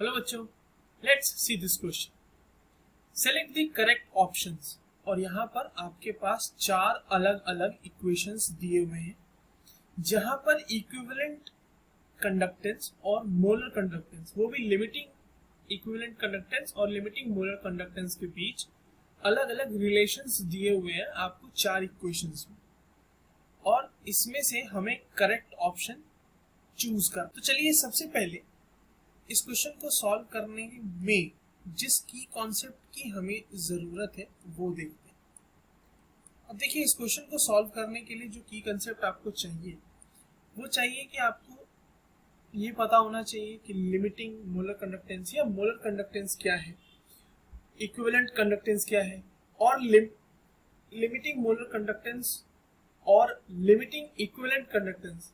Hello बच्चों, let's see this question. Select the correct options. और यहाँ पर आपके पास चार अलग अलग इक्वेशंस दिए हुए हैं जहां पर इक्विवेलेंट कंडक्टेंस और मोलर कंडक्टेंस, वो भी लिमिटिंग इक्विवेलेंट कंडक्टेंस और लिमिटिंग मोलर कंडक्टेंस के बीच अलग अलग रिलेशंस दिए हुए हैं आपको चार इक्वेशंस में, और इसमें से हमें करेक्ट ऑप्शन चूज कर। तो चलिए सबसे पहले इस क्वेश्चन को सॉल्व करने में जिस की कॉन्सेप्ट की हमें जरूरत है वो देखते हैं। अब देखिए, इस क्वेश्चन को सॉल्व करने के लिए जो की कॉन्सेप्ट आपको चाहिए वो चाहिए कि आपको ये पता होना चाहिए कि लिमिटिंग मोलर कंडक्टेंस या मोलर कंडक्टेंस क्या है, इक्विवेलेंट कंडक्टेंस क्या है, और लिमिटिंग मोलर कंडक्टेंस और लिमिटिंग इक्विवेलेंट कंडक्टेंस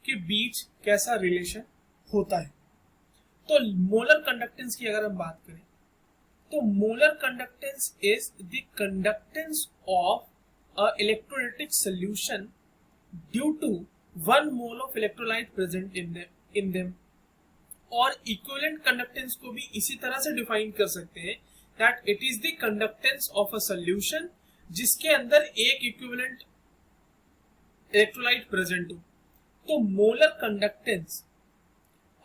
के बीच कैसा रिलेशन होता है। तो मोलर कंडक्टेंस की अगर हम बात करें तो molar conductance is the conductance of a electrolytic solution due to 1 mole of electrolyte present in them. और इक्विवेलेंट कंडक्टेंस को भी इसी तरह से डिफाइन कर सकते हैं that it is the conductance of a solution जिसके अंदर एक इक्विवेलेंट इलेक्ट्रोलाइट प्रेजेंट हो। तो मोलर कंडक्टेंस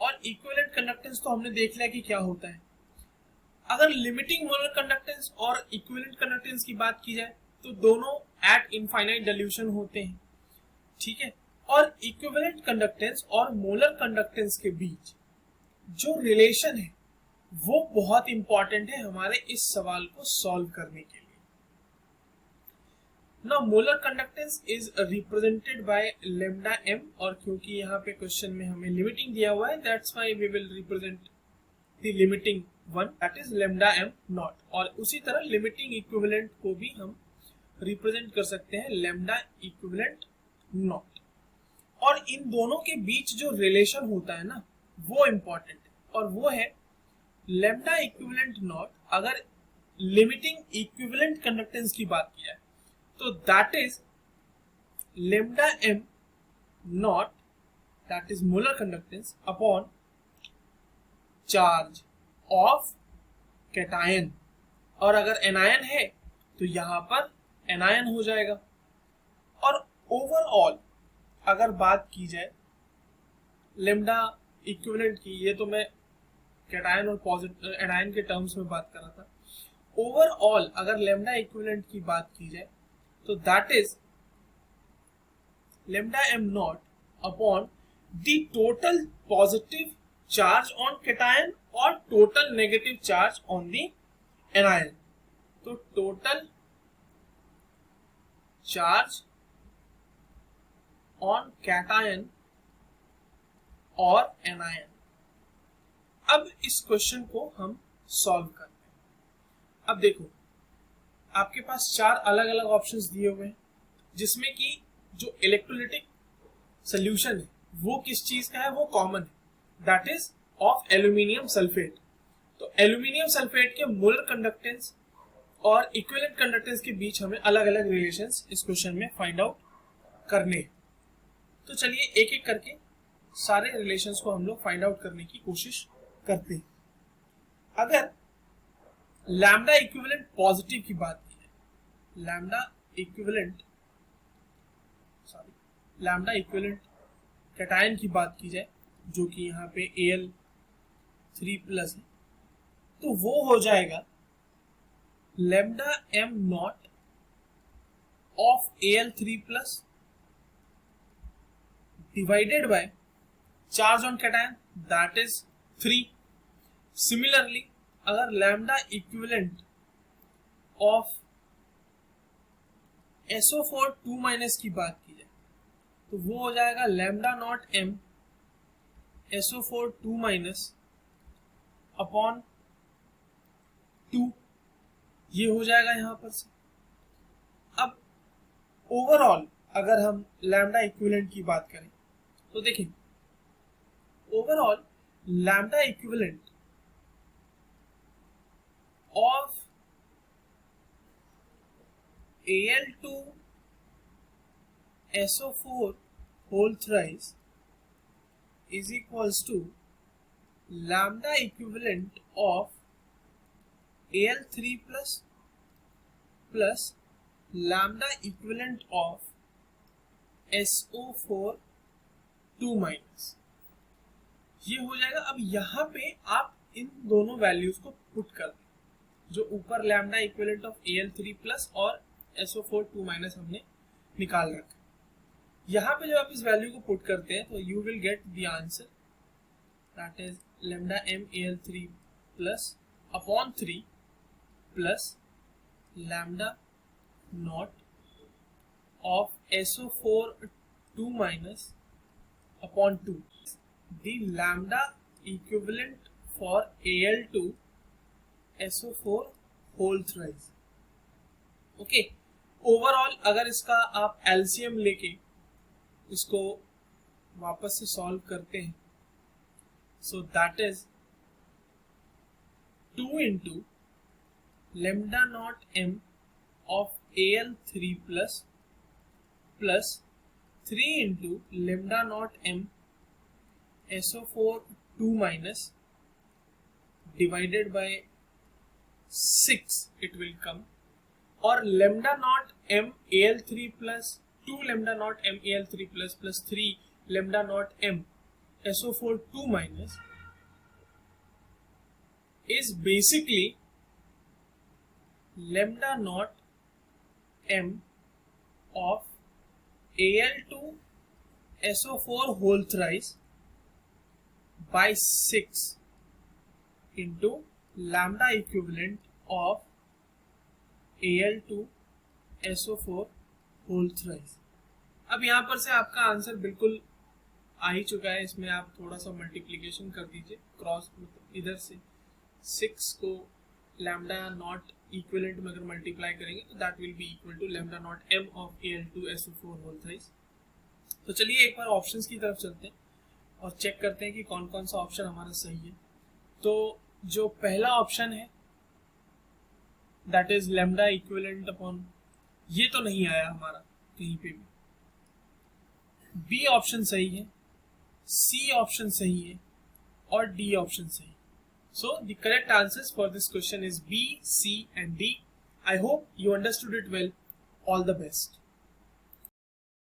और इक्विवेलेंट कंडक्टेंस तो हमने देख लिया कि क्या होता है। अगर लिमिटिंग मोलर कंडक्टेंस और इक्विवेलेंट कंडक्टेंस की बात की जाए तो दोनों एट इनफाइनाइट डाइल्यूशन होते हैं, ठीक है। और इक्विवेलेंट कंडक्टेंस और मोलर कंडक्टेंस के बीच जो रिलेशन है वो बहुत इंपॉर्टेंट है हमारे इस सवाल को सॉल्व करने के लिए। Now molar conductance is represented by lambda m, और क्योंकि यहाँ पे क्वेश्चन में हमें लिमिटिंग दिया हुआ है that's why we will represent the limiting one, that is lambda m naught। और उसी तरह लिमिटिंग इक्विवेलेंट को भी हम रिप्रेजेंट कर सकते हैं lambda equivalent naught। और इन दोनों के बीच जो रिलेशन होता है ना वो इंपॉर्टेंट है, और वो है lambda equivalent naught। अगर लिमिटिंग इक्विवेलेंट कंडक्टेंस की बात की जाए तो that is lambda m naught, that is molar conductance upon charge of cation। और अगर anion है तो यहां पर anion हो जाएगा। और ओवरऑल अगर बात की जाए lambda इक्विवेलेंट की, ये तो मैं कैटायन और पॉजिटिव एनायन के टर्म्स में बात कर रहा था। ओवरऑल अगर lambda इक्विवेलेंट की बात की जाए तो that is lambda m naught upon the total positive charge on cation और total negative charge on the anion। तो total charge on cation और anion। अब इस क्वेश्चन को हम सॉल्व करते हैं। अब देखो, आपके पास चार अलग अलग ऑप्शंस दिए हुए हैं जिसमें कि जो इलेक्ट्रोलाइटिक सॉल्यूशन है वो किस चीज का है, वो कॉमन है, that is of aluminium sulphate. तो एल्यूमिनियम सल्फेट के मोलर कंडक्टेंस और इक्विवेलेंट कंडक्टेंस के बीच हमें अलग अलग रिलेशंस इस क्वेश्चन में फाइंड आउट करने हैं। तो चलिए एक एक करके सारे रिलेशंस को हम लोग फाइंड आउट करने की कोशिश करते हैं। अगर लैम्डा इक्विवेलेंट पॉजिटिव की बात की जाए, लैम्डा इक्विवेलेंट कैटायन की बात की जाए जो कि यहाँ पे Al3+ है, तो वो हो जाएगा lambda m naught of Al3+ divided by charge on cation, that is 3। Similarly अगर lambda equivalent of SO4 2- की बात की जाए तो वो हो जाएगा lambda naught m SO4 2- upon 2। ये हो जाएगा यहां पर से। अब ओवरऑल अगर हम लैम्डा इक्विवेलेंट की बात करें तो देखिए, overall lambda equivalent of Al2 SO4 whole thrice is equals to lambda equivalent of Al3 plus lambda equivalent of SO4 2 minus, ये हो जाएगा। अब यहाँ पे आप इन दोनों वैल्यूज को पुट कर दें, जो ऊपर lambda equivalent of Al3 plus और SO4 2 माइनस हमने निकाल रखा। यहाँ पे जब आप इस वैल्यू को पुट करते हैं तो you will get the answer, that is lambda m Al3 plus upon 3 plus lambda naught of SO4 2 minus upon 2, the lambda equivalent for Al2 SO4 whole thrice। Okay, overall अगर इसका आप LCM लेके इसको वापस से सॉल्व करते हैं, so that is 2 into lambda not m of Al3 plus 3 into lambda naught m SO4 2 minus divided by 6 it will come, or lambda naught m Al3 plus 2 lambda naught m Al3 plus 3 lambda naught m SO4 2 minus is basically lambda naught m of Al2 SO4 whole thrice by 6 into lambda equivalent of Al2 SO4 whole thrice। अब यहाँ पर से आपका answer बिल्कुल आ ही चुका है। इसमें आप थोड़ा सा मल्टीप्लिकेशन कर दीजिए, क्रॉस इधर से 6 को लैम्डा नॉट इक्विवेलेंट में अगर मल्टीप्लाई करेंगे तो that will be equal to lambda naught m of Al2 SO4 whole thrice. तो चलिए एक बार ऑप्शंस की तरफ चलते हैं और चेक करते हैं कि कौन कौन सा ऑप्शन हमारा सही है। तो जो पहला ऑप्शन है that is lambda equivalent upon, ये तो नहीं आया हमारा कहीं पे भी। बी ऑप्शन सही है, सी ऑप्शन सही है और डी ऑप्शन सही है। So the correct answers for this question is B, C and D. I hope you understood it well. All the best.